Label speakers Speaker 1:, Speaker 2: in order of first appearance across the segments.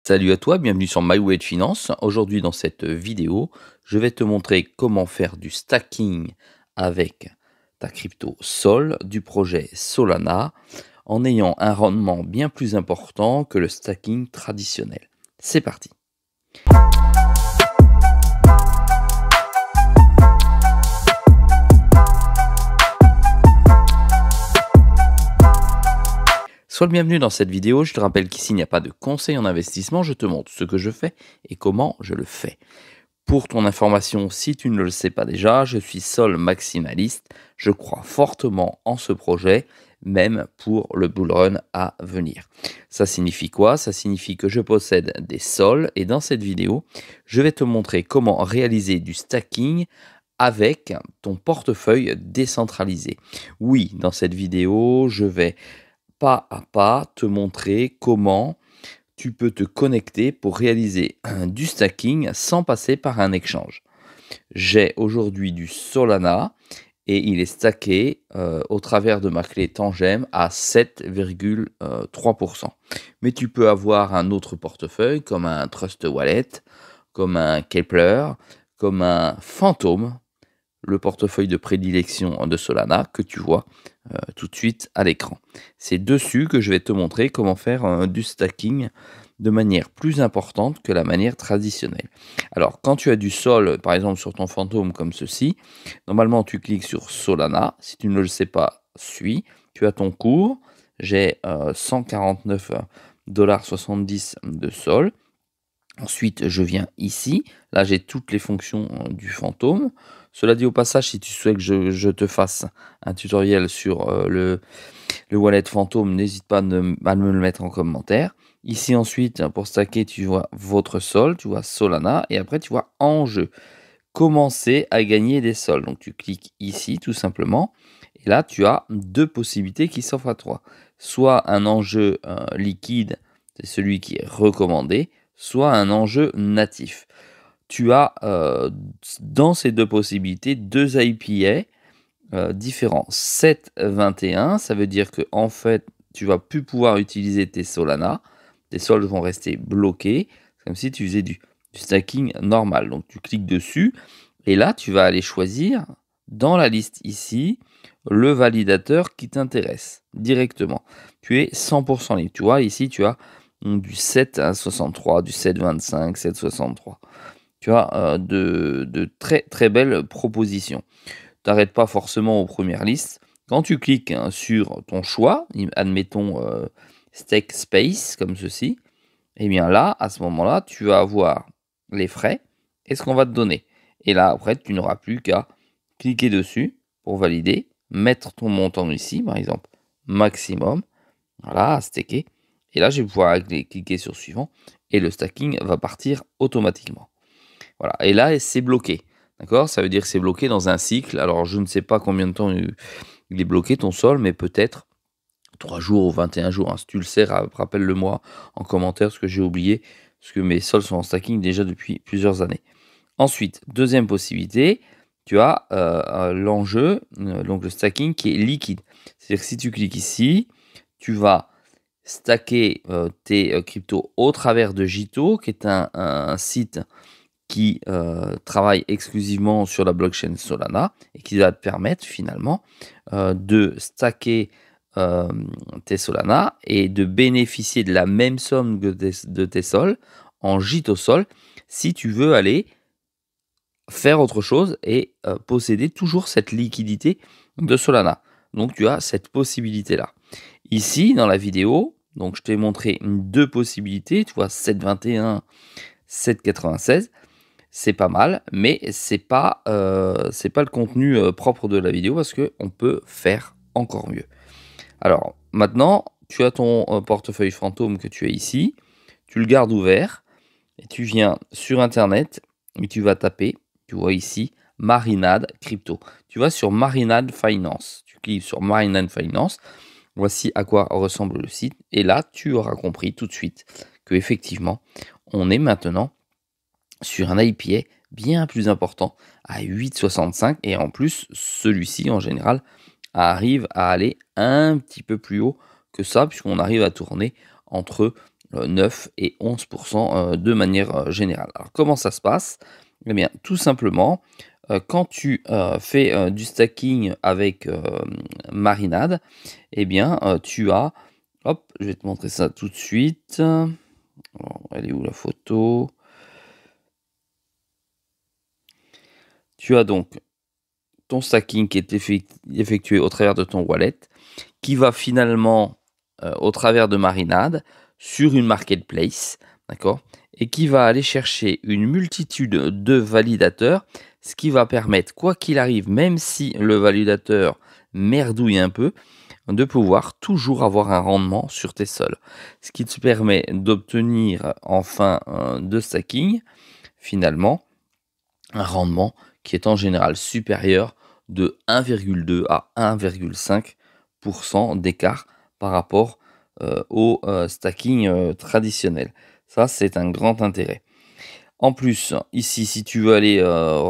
Speaker 1: Salut à toi, bienvenue sur MyWay Finance. Aujourd'hui dans cette vidéo, je vais te montrer comment faire du stacking avec ta crypto Sol du projet Solana en ayant un rendement bien plus important que le stacking traditionnel. C'est parti. Sois le bienvenu dans cette vidéo. Je te rappelle qu'ici il n'y a pas de conseil en investissement, je te montre ce que je fais et comment je le fais. Pour ton information, si tu ne le sais pas déjà, je suis Sol maximaliste. Je crois fortement en ce projet, même pour le bull run à venir. Ça signifie quoi? Ça signifie que je possède des sols et dans cette vidéo, je vais te montrer comment réaliser du stacking avec ton portefeuille décentralisé. Oui, dans cette vidéo, je vais pas à pas te montrer comment tu peux te connecter pour réaliser du stacking sans passer par un exchange. J'ai aujourd'hui du Solana et il est stacké au travers de ma clé Tangem à 7,3%. Mais tu peux avoir un autre portefeuille comme un Trust Wallet, comme un Kepler, comme un Phantom, le portefeuille de prédilection de Solana que tu vois tout de suite à l'écran. C'est dessus que je vais te montrer comment faire du stacking de manière plus importante que la manière traditionnelle. Alors, quand tu as du Sol, par exemple sur ton fantôme comme ceci, normalement tu cliques sur Solana. Si tu ne le sais pas, suis. Tu as ton cours. J'ai 149,70 $ de Sol. Ensuite, je viens ici. Là, j'ai toutes les fonctions du fantôme. Cela dit, au passage, si tu souhaites que je te fasse un tutoriel sur le wallet fantôme, n'hésite pas à me le mettre en commentaire. Ici, ensuite, pour stacker, tu vois votre sol, tu vois Solana, et après, tu vois enjeu. Commencer à gagner des sols. Donc, tu cliques ici, tout simplement. Et là, tu as deux possibilités qui s'offrent à toi. Soit un enjeu liquide, c'est celui qui est recommandé, soit un enjeu natif. Tu as dans ces deux possibilités deux IPA différents. 7,21, ça veut dire que en fait, tu vas plus pouvoir utiliser tes Solana. Tes sols vont rester bloqués, comme si tu faisais du stacking normal. Donc tu cliques dessus et là, tu vas aller choisir dans la liste ici le validateur qui t'intéresse directement. Tu es 100% libre. Tu vois, ici, tu as du 7,63, du 7,25, 7,63. Tu as de très très belles propositions. Tu n'arrêtes pas forcément aux premières listes. Quand tu cliques sur ton choix, admettons Stake Space comme ceci, et bien là, à ce moment-là, tu vas avoir les frais et ce qu'on va te donner. Et là, après, tu n'auras plus qu'à cliquer dessus pour valider, mettre ton montant ici, par exemple, maximum, voilà, à stacker. Et là, je vais pouvoir cliquer sur suivant et le stacking va partir automatiquement. Voilà, et là, c'est bloqué. D'accord? Ça veut dire que c'est bloqué dans un cycle. Alors, je ne sais pas combien de temps il est bloqué, ton sol, mais peut-être 3 jours ou 21 jours. Hein. Si tu le sais, rappelle-le-moi en commentaire, parce que j'ai oublié, parce que mes sols sont en stacking déjà depuis plusieurs années. Ensuite, deuxième possibilité, tu as l'enjeu, donc le stacking qui est liquide. C'est-à-dire que si tu cliques ici, tu vas stacker tes cryptos au travers de Jito, qui est un site qui travaille exclusivement sur la blockchain Solana et qui va te permettre finalement de stacker tes Solana et de bénéficier de la même somme de tes sols en JITO-SOL si tu veux aller faire autre chose et posséder toujours cette liquidité de Solana. Donc tu as cette possibilité-là. Ici, dans la vidéo, donc je t'ai montré deux possibilités, tu vois, 7,21, 7,96. C'est pas mal, mais c'est pas le contenu propre de la vidéo parce qu'on peut faire encore mieux. Alors, maintenant, tu as ton portefeuille fantôme que tu as ici, tu le gardes ouvert, et tu viens sur Internet, et tu vas taper, tu vois ici, Marinade Crypto. Tu vas sur Marinade Finance, tu cliques sur Marinade Finance, voici à quoi ressemble le site, et là, tu auras compris tout de suite que effectivement, on est maintenant sur un IPA bien plus important à 8,65 et en plus celui-ci en général arrive à aller un petit peu plus haut que ça puisqu'on arrive à tourner entre 9 et 11% de manière générale. Alors comment ça se passe? Eh bien, tout simplement, quand tu fais du stacking avec Marinade, eh bien, tu as, hop, je vais te montrer ça tout de suite. Alors, elle est où la photo? Tu as donc ton stacking qui est effectué au travers de ton wallet, qui va finalement, au travers de Marinade, sur une marketplace, d'accord? Et qui va aller chercher une multitude de validateurs, ce qui va permettre, quoi qu'il arrive, même si le validateur merdouille un peu, de pouvoir toujours avoir un rendement sur tes sols. Ce qui te permet d'obtenir en fin de stacking, finalement, un rendement qui est en général supérieur de 1,2 à 1,5% d'écart par rapport au stacking traditionnel. Ça, c'est un grand intérêt. En plus, ici, si tu veux aller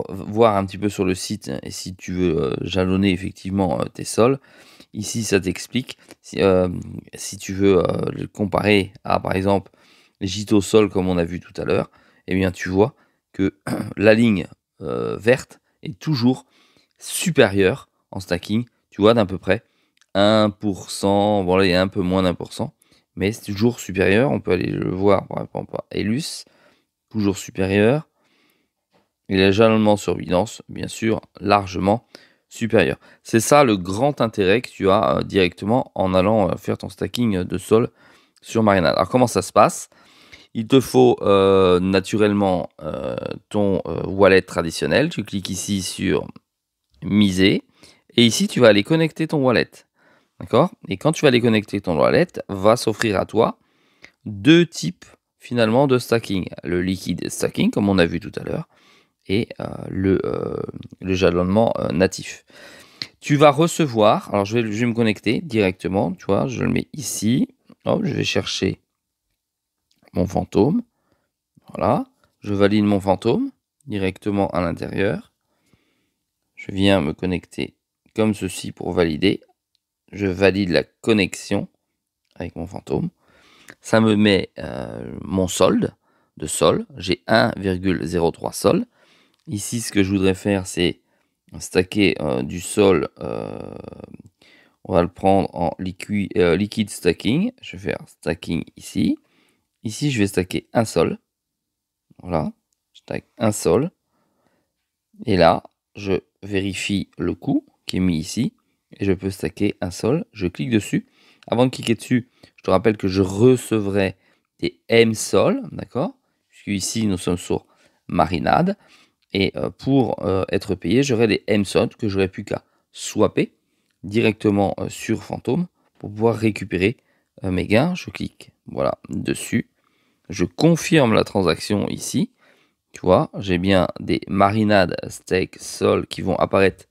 Speaker 1: voir un petit peu sur le site et si tu veux jalonner effectivement tes sols, ici, ça t'explique. Si tu veux le comparer à, par exemple, les gîtes au sol, comme on a vu tout à l'heure, eh bien, tu vois que la ligne verte est toujours supérieure en stacking, tu vois, d'à peu près 1%. Bon, là, il y a un peu moins d'1%, mais c'est toujours supérieur. On peut aller le voir par exemple à Elus, toujours supérieur. Et les jalonnements sur Binance, bien sûr, largement supérieur. C'est ça le grand intérêt que tu as directement en allant faire ton stacking de sol sur Marinade. Alors, comment ça se passe? Il te faut naturellement ton wallet traditionnel. Tu cliques ici sur miser. Et ici, tu vas aller connecter ton wallet. D'accord? Et quand tu vas aller connecter ton wallet, va s'offrir à toi deux types finalement de stacking. Le liquide stacking, comme on a vu tout à l'heure, et le jalonnement natif. Tu vas recevoir, alors je vais me connecter directement, tu vois, je le mets ici. Hop, je vais chercher mon fantôme. Voilà, je valide mon fantôme directement à l'intérieur. Je viens me connecter comme ceci pour valider. Je valide la connexion avec mon fantôme. Ça me met mon solde de sol. J'ai 1,03 sol. Ici, ce que je voudrais faire, c'est stacker du sol. On va le prendre en liquide stacking. Je vais faire stacking ici. Ici, je vais stacker un sol. Voilà, je stack un sol. Et là, je vérifie le coût qui est mis ici. Et je peux stacker un sol. Je clique dessus. Avant de cliquer dessus, je te rappelle que je recevrai des M-Sol, d'accord? Puisque ici, nous sommes sur Marinade. Et pour être payé, j'aurai des M-Sol que j'aurais plus qu'à swapper directement sur Fantôme pour pouvoir récupérer mes gains. Je clique voilà, dessus. Je confirme la transaction ici. Tu vois, j'ai bien des Marinade Stake Sol qui vont apparaître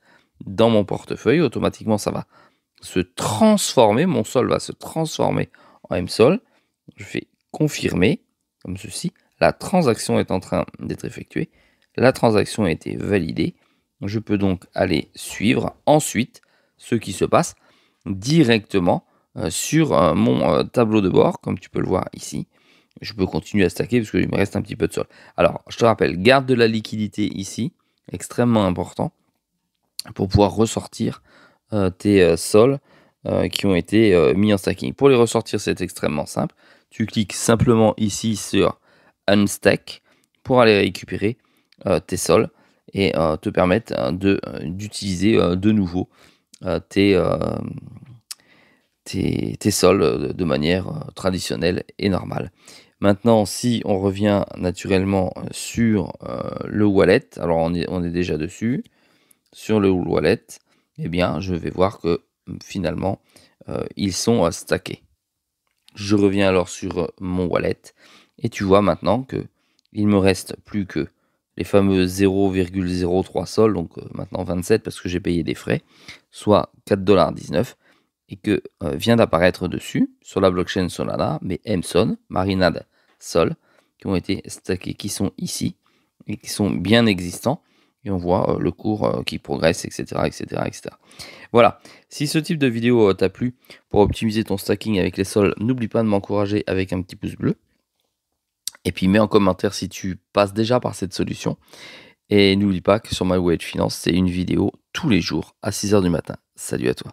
Speaker 1: dans mon portefeuille. Automatiquement, ça va se transformer. Mon sol va se transformer en M-Sol. Je fais confirmer, comme ceci. La transaction est en train d'être effectuée. La transaction a été validée. Je peux donc aller suivre ensuite ce qui se passe directement sur mon tableau de bord, comme tu peux le voir ici. Je peux continuer à stacker parce qu'il me reste un petit peu de sol. Alors, je te rappelle, garde de la liquidité ici, extrêmement important, pour pouvoir ressortir tes sols qui ont été mis en stacking. Pour les ressortir, c'est extrêmement simple. Tu cliques simplement ici sur Unstack pour aller récupérer tes sols et te permettre d'utiliser de nouveau tes sols de manière traditionnelle et normale. Maintenant, si on revient naturellement sur le wallet, alors on est déjà dessus, sur le wallet, eh bien, je vais voir que finalement, ils sont stackés. Je reviens alors sur mon wallet et tu vois maintenant que il me reste plus que les fameux 0,03 sols, donc maintenant 27 parce que j'ai payé des frais, soit 4,19 $, et que vient d'apparaître dessus, sur la blockchain Solana, mes MSON, Marinade Sol, qui ont été stackés, qui sont ici, et qui sont bien existants, et on voit le cours qui progresse, etc., etc., etc. Voilà, si ce type de vidéo t'a plu, pour optimiser ton stacking avec les sols, n'oublie pas de m'encourager avec un petit pouce bleu. Et puis mets en commentaire si tu passes déjà par cette solution et n'oublie pas que sur My Way Finance, c'est une vidéo tous les jours à 6 heures du matin. Salut à toi.